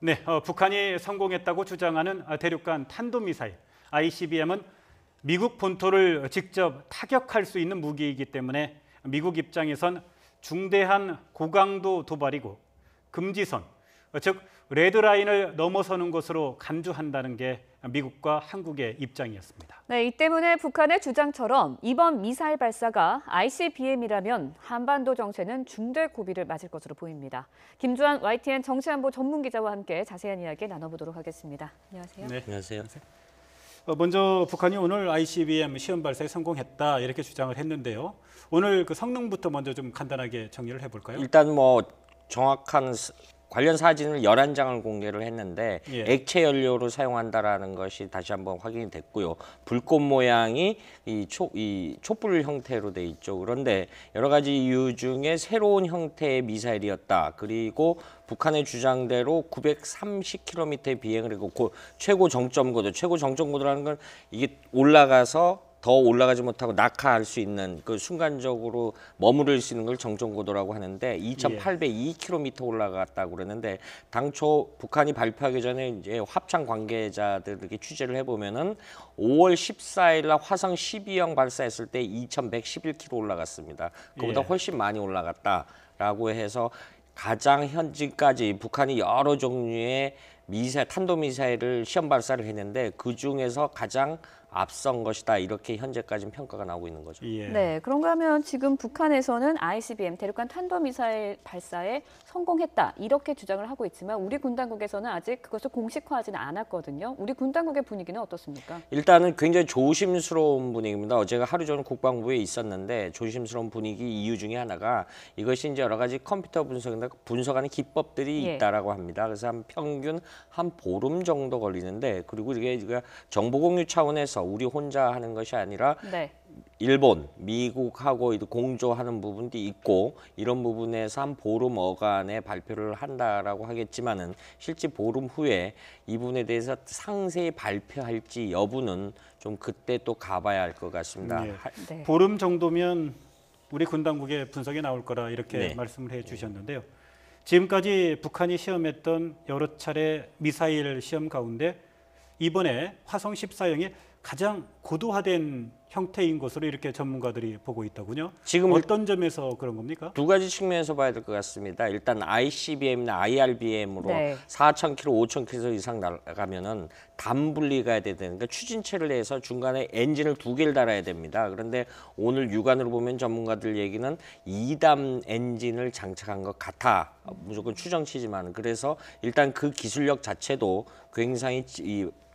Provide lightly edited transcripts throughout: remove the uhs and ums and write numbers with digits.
네, 북한이 성공했다고 주장하는 대륙간 탄도미사일 ICBM은 미국 본토를 직접 타격할 수 있는 무기이기 때문에 미국 입장에선 중대한 고강도 도발이고 금지선, 즉 레드라인을 넘어서는 것으로 간주한다는 게 미국과 한국의 입장이었습니다. 네, 이 때문에 북한의 주장처럼 이번 미사일 발사가 ICBM이라면 한반도 정세는 중대 고비를 맞을 것으로 보입니다. 김주한 YTN 정치안보 전문기자와 함께 자세한 이야기 나눠보도록 하겠습니다. 안녕하세요. 네, 안녕하세요. 먼저 북한이 오늘 ICBM 시험 발사에 성공했다 이렇게 주장을 했는데요. 오늘 그 성능부터 먼저 좀 간단하게 정리를 해볼까요? 일단 뭐 정확한 관련 사진을 11장을 공개를 했는데 예. 액체 연료로 사용한다라는 것이 다시 한번 확인이 됐고요. 불꽃 모양이 이 촛불 형태로 돼 있죠. 그런데 여러 가지 이유 중에 새로운 형태의 미사일이었다. 그리고 북한의 주장대로 930km의 비행을 했고 최고 정점 고도라는 건 이게 올라가서 더 올라가지 못하고 낙하할 수 있는 그 순간적으로 머무를 수 있는 걸 정점 고도라고 하는데 2,802km 올라갔다고 그러는데 당초 북한이 발표하기 전에 이제 합참 관계자들에게 취재를 해보면은 5월 14일 날 화성 12형 발사했을 때 2,111km 올라갔습니다. 그보다 훨씬 많이 올라갔다라고 해서 가장 현지까지 북한이 여러 종류의 탄도미사일을 시험 발사를 했는데 그 중에서 가장 앞선 것이다. 이렇게 현재까지는 평가가 나오고 있는 거죠. 예. 네, 그런가 하면 지금 북한에서는 ICBM 대륙간 탄도미사일 발사에 성공했다 이렇게 주장을 하고 있지만 우리 군 당국에서는 아직 그것을 공식화하지는 않았거든요. 우리 군 당국의 분위기는 어떻습니까? 일단은 굉장히 조심스러운 분위기입니다. 어제가 하루 종일 국방부에 있었는데 조심스러운 분위기 이유 중에 하나가 이것이 이제 여러 가지 컴퓨터 분석하는 기법들이 예. 있다라고 합니다. 그래서 평균 한 보름 정도 걸리는데 그리고 이게 정보 공유 차원에서 우리 혼자 하는 것이 아니라 네. 일본, 미국하고 공조하는 부분도 있고 이런 부분에서 한 보름 어간에 발표를 한다라고 하겠지만은 실제 보름 후에 이 부분에 대해서 상세히 발표할지 여부는 좀 그때 또 가봐야 할 것 같습니다. 예. 네. 보름 정도면 우리 군 당국의 분석이 나올 거라 이렇게 네. 말씀을 해주셨는데요. 지금까지 북한이 시험했던 여러 차례 미사일 시험 가운데 이번에 화성 14형이 가장 고도화된 형태인 것으로 이렇게 전문가들이 보고 있더군요. 지금 어떤 점에서 그런 겁니까? 두 가지 측면에서 봐야 될 것 같습니다. 일단 ICBM이나 IRBM으로 네. 4,000km, 5,000km 이상 날아가면은 단분리 가야 되니까 추진체를 해서 중간에 엔진을 2개를 달아야 됩니다. 그런데 오늘 육안으로 보면 전문가들 얘기는 2단 엔진을 장착한 것 같아. 무조건 추정치지만 그래서 일단 그 기술력 자체도 굉장히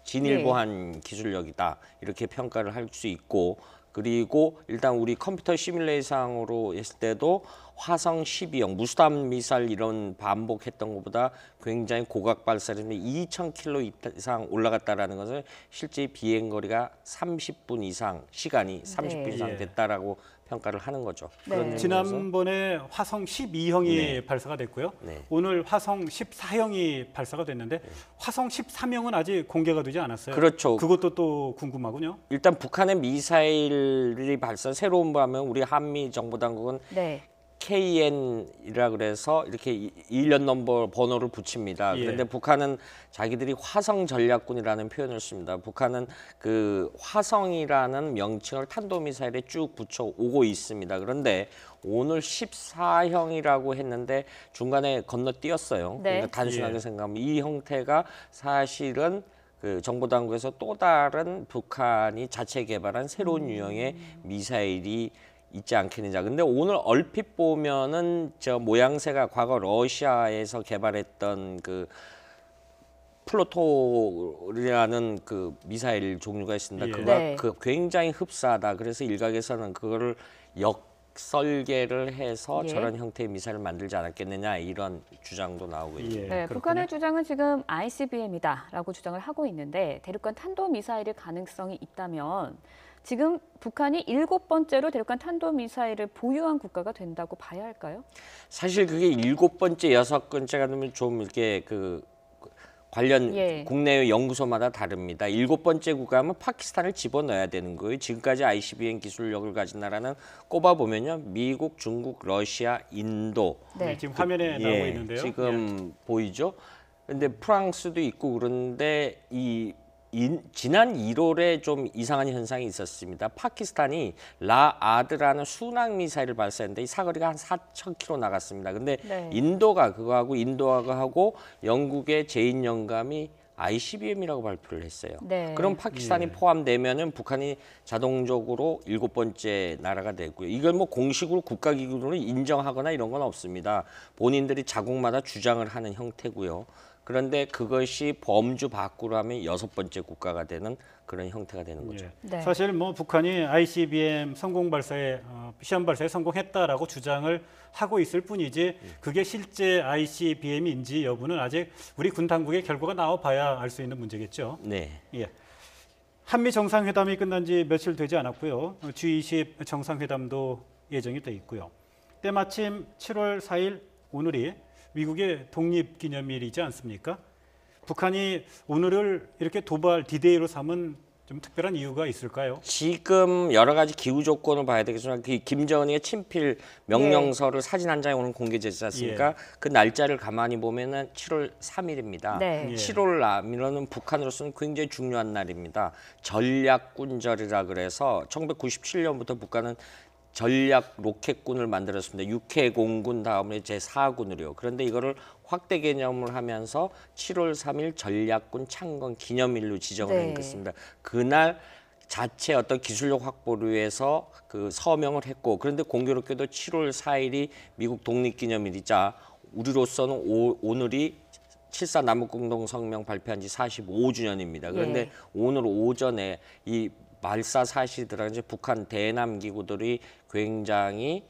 진일보한 기술력이다 이렇게 평가를 할 수 있고 그리고 일단 우리 컴퓨터 시뮬레이션으로 했을 때도 화성 12형 무수단 미사일 이런 반복했던 것보다 굉장히 고각 발사인데 2,000km 이상 올라갔다라는 것은 실제 비행 거리가 30분 이상 시간이 30분 이상 됐다라고 평가를 하는 거죠. 네. 그런 지난번에 화성 12형이 네. 발사가 됐고요. 네. 오늘 화성 14형이 발사가 됐는데 화성 13형은 아직 공개가 되지 않았어요. 그렇죠. 그것도 또 궁금하군요. 일단 북한의 미사일이 발사 새로운 거 하면 우리 한미 정보당국은 네. KN이라 그래서 이렇게 일련 넘버 번호를 붙입니다. 예. 그런데 북한은 자기들이 화성 전략군이라는 표현을 씁니다. 북한은 그 화성이라는 명칭을 탄도미사일에 쭉 붙여 오고 있습니다. 그런데 오늘 14형이라고 했는데 중간에 건너뛰었어요. 네. 그러니까 단순하게 예. 생각하면 이 형태가 사실은 그 정보당국에서 또 다른 북한이 자체 개발한 새로운 유형의 미사일이 있지 않겠느냐. 근데 오늘 얼핏 보면은 저 모양새가 과거 러시아에서 개발했던 그 플로토라는 그 미사일 종류가 있습니다. 예. 그거 네. 그 굉장히 흡사하다. 그래서 일각에서는 그거를 역설계를 해서 예. 저런 형태의 미사일을 만들지 않았겠느냐 이런 주장도 나오고 있습니다. 예, 네, 그렇군요. 북한의 주장은 지금 ICBM이다라고 주장을 하고 있는데 대륙간 탄도미사일의 가능성이 있다면 지금 북한이 7번째로 대륙간 탄도미사일을 보유한 국가가 된다고 봐야 할까요? 사실 그게 7번째, 6번째가 되면 좀 이렇게 그 관련 예. 국내 연구소마다 다릅니다. 7번째 국가면 파키스탄을 집어넣어야 되는 거예요. 지금까지 ICBM 기술력을 가진 나라는 꼽아보면요. 미국, 중국, 러시아, 인도. 네. 지금 화면에 나오고 있는데요. 지금 보이죠? 근데 프랑스도 있고 그런데 지난 1월에 좀 이상한 현상이 있었습니다. 파키스탄이 라아드라는 순항 미사일을 발사했는데 이 사거리가 한 4,000km 나갔습니다. 근데 네. 인도가 인도하고 영국의 제인 영감이 ICBM이라고 발표를 했어요. 네. 그럼 파키스탄이 포함되면은 북한이 자동적으로 7번째 나라가 되고요. 이걸 뭐 공식으로 국가기구로 인정하거나 이런 건 없습니다. 본인들이 자국마다 주장을 하는 형태고요. 그런데 그것이 범주 밖으로 하면 6번째 국가가 되는 그런 형태가 되는 거죠. 예. 네. 사실 뭐 북한이 ICBM 성공 발사에 시험 발사에 성공했다라고 주장을 하고 있을 뿐이지 그게 실제 ICBM인지 여부는 아직 우리 군 당국의 결과가 나와봐야 알 수 있는 문제겠죠. 네. 예. 한미 정상회담이 끝난 지 며칠 되지 않았고요. G20 정상회담도 예정이 돼 있고요. 때마침 7월 4일 오늘이 미국의 독립기념일이지 않습니까? 북한이 오늘을 이렇게 도발 디데이로 삼은 좀 특별한 이유가 있을까요? 지금 여러 가지 기후 조건을 봐야 되겠지만 그 김정은의 친필 명령서를 사진 한 장에 오늘 공개되지 않습니까? 예. 그 날짜를 가만히 보면은 7월 3일입니다. 네. 예. 7월 라면은 북한으로서는 굉장히 중요한 날입니다. 전략군절이라 그래서 1997년부터 북한은 전략 로켓군을 만들었습니다. 6회 공군 다음에 제4군으로요. 그런데 이거를 확대 개념을 하면서 7월 3일 전략군 창건 기념일로 지정을 네. 했습니다. 그날 자체 어떤 기술력 확보를 위해서 그 서명을 했고 그런데 공교롭게도 7월 4일이 미국 독립기념일이자 우리로서는 오늘이 7.4 남북공동성명 발표한 지 45주년입니다. 그런데 예. 오늘 오전에 이 발사 사실이 들어간 이제 북한 대남 기구들이 굉장히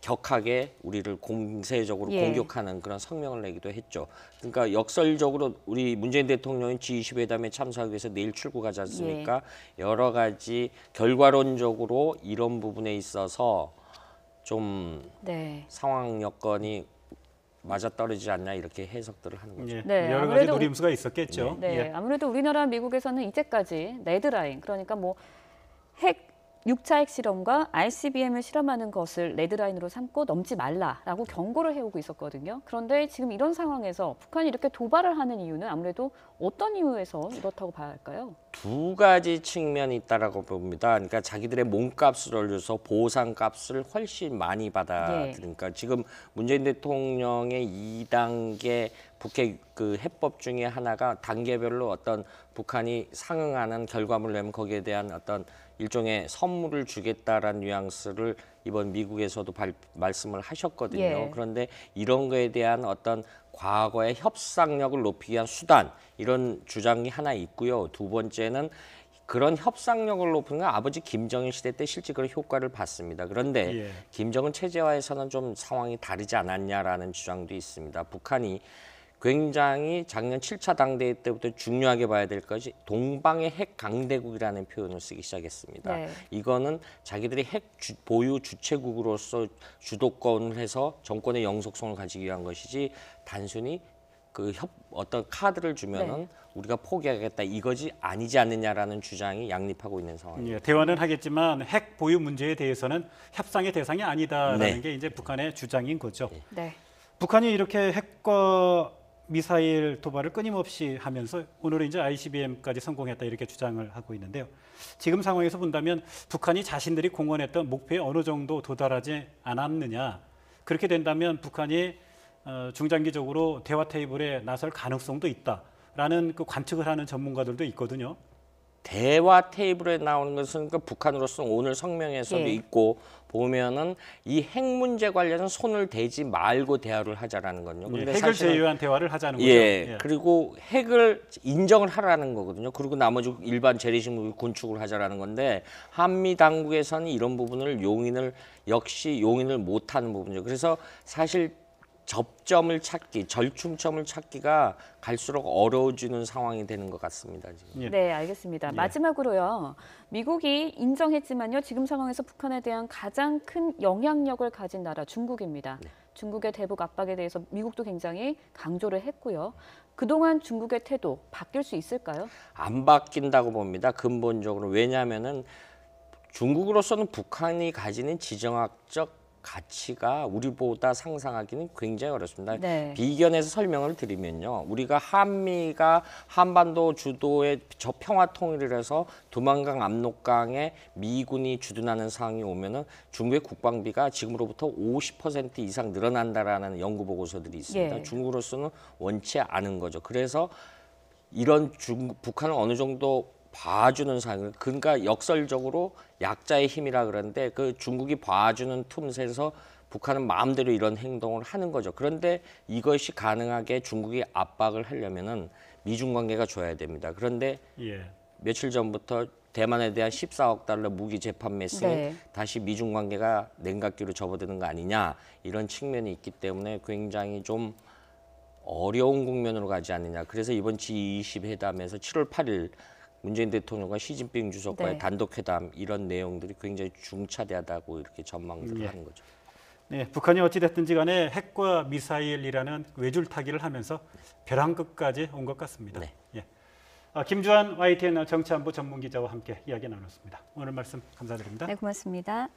격하게 우리를 공세적으로 예. 공격하는 그런 성명을 내기도 했죠. 그러니까 역설적으로 우리 문재인 대통령이 G20 회담에 참석하기 위해서 내일 출국하지 않습니까? 여러 가지 결과론적으로 이런 부분에 있어서 좀 네. 상황 여건이 맞아떨어지지 않냐 이렇게 해석들을 하는 거죠. 예. 네, 여러 가지 아무래도 노림수가 있었겠죠. 네, 예. 아무래도 우리나라 미국에서는 이제까지 레드라인, 그러니까 뭐 핵 6차 핵실험과 ICBM을 실험하는 것을 레드라인으로 삼고 넘지 말라라고 경고를 해오고 있었거든요. 그런데 지금 이런 상황에서 북한이 이렇게 도발을 하는 이유는 아무래도 어떤 이유에서 이렇다고 봐야 할까요? 두 가지 측면이 있다라고 봅니다. 그러니까 자기들의 몸값을 올려서 보상값을 훨씬 많이 받아들이니까 지금 문재인 대통령의 2단계 북핵 그 해법 중에 하나가 단계별로 어떤 북한이 상응하는 결과물을 내면 거기에 대한 어떤 일종의 선물을 주겠다라는 뉘앙스를 이번 미국에서도 말씀을 하셨거든요. 예. 그런데 이런 거에 대한 어떤 과거의 협상력을 높이기 위한 수단 이런 주장이 하나 있고요. 두 번째는 그런 협상력을 높이는 건 아버지 김정일 시대 때 실제 그런 효과를 봤습니다. 그런데 예. 김정은 체제와에서는 좀 상황이 다르지 않았냐라는 주장도 있습니다. 북한이 굉장히 작년 7차 당대회 때부터 중요하게 봐야 될 것이 동방의 핵 강대국이라는 표현을 쓰기 시작했습니다. 네. 이거는 자기들이 핵 보유 주체국으로서 주도권을 해서 정권의 영속성을 가지기 위한 것이지 단순히 그 어떤 카드를 주면은 네. 우리가 포기하겠다 이거지 아니지 않느냐라는 주장이 양립하고 있는 상황입니다. 예, 대화는 하겠지만 핵 보유 문제에 대해서는 협상의 대상이 아니다라는 네. 게 이제 북한의 주장인 거죠. 네. 북한이 이렇게 핵과 미사일 도발을 끊임없이 하면서 오늘은 이제 ICBM까지 성공했다 이렇게 주장을 하고 있는데요. 지금 상황에서 본다면 북한이 자신들이 공언했던 목표에 어느 정도 도달하지 않았느냐. 그렇게 된다면 북한이 중장기적으로 대화 테이블에 나설 가능성도 있다라는 그 관측을 하는 전문가들도 있거든요. 대화 테이블에 나오는 것은 그 북한으로서 오늘 성명에서도 예. 있고 보면은 이 핵 문제 관련해서 손을 대지 말고 대화를 하자라는 거요. 예, 근데 핵을 사실은 제외한 대화를 하자는 거죠. 예, 예. 그리고 핵을 인정을 하라는 거거든요. 그리고 나머지 일반 재래식 무기 군축을 하자라는 건데 한미 당국에서는 이런 부분을 역시 용인을 못하는 부분이죠. 그래서 사실 접점을 찾기, 절충점을 찾기가 갈수록 어려워지는 상황이 되는 것 같습니다. 지금. 예. 네, 알겠습니다. 예. 마지막으로요. 미국이 인정했지만요. 지금 상황에서 북한에 대한 가장 큰 영향력을 가진 나라 중국입니다. 네. 중국의 대북 압박에 대해서 미국도 굉장히 강조를 했고요. 그동안 중국의 태도 바뀔 수 있을까요? 안 바뀐다고 봅니다. 근본적으로. 왜냐하면은 중국으로서는 북한이 가지는 지정학적 가치가 우리보다 상상하기는 굉장히 어렵습니다. 네. 비견에서 설명을 드리면요. 우리가 한미가 한반도 주도의 저 평화 통일을 해서 두만강 압록강에 미군이 주둔하는 상황이 오면은 중국의 국방비가 지금으로부터 50% 이상 늘어난다라는 연구 보고서들이 있습니다. 예. 중국으로서는 원치 않은 거죠. 그래서 이런 북한을 어느 정도 봐주는 상황, 그러니까 역설적으로 약자의 힘이라 그러는데 그 중국이 봐주는 틈새에서 북한은 마음대로 이런 행동을 하는 거죠. 그런데 이것이 가능하게 중국이 압박을 하려면은 미중 관계가 좋아야 됩니다. 그런데 예. 며칠 전부터 대만에 대한 14억 달러 무기 재판매 승인 네. 다시 미중 관계가 냉각기로 접어드는 거 아니냐 이런 측면이 있기 때문에 굉장히 좀 어려운 국면으로 가지 않느냐. 그래서 이번 G20 회담에서 7월 8일 문재인 대통령과 시진핑 주석과의 네. 단독 회담 이런 내용들이 굉장히 중차대하다고 이렇게 전망들을 예. 하는 거죠. 네, 북한이 어찌됐든지 간에 핵과 미사일이라는 외줄타기를 하면서 벼랑 끝까지 온 것 같습니다. 네. 예. 김주환 YTN 정치안보 전문기자와 함께 이야기 나눴습니다. 오늘 말씀 감사드립니다. 네, 고맙습니다.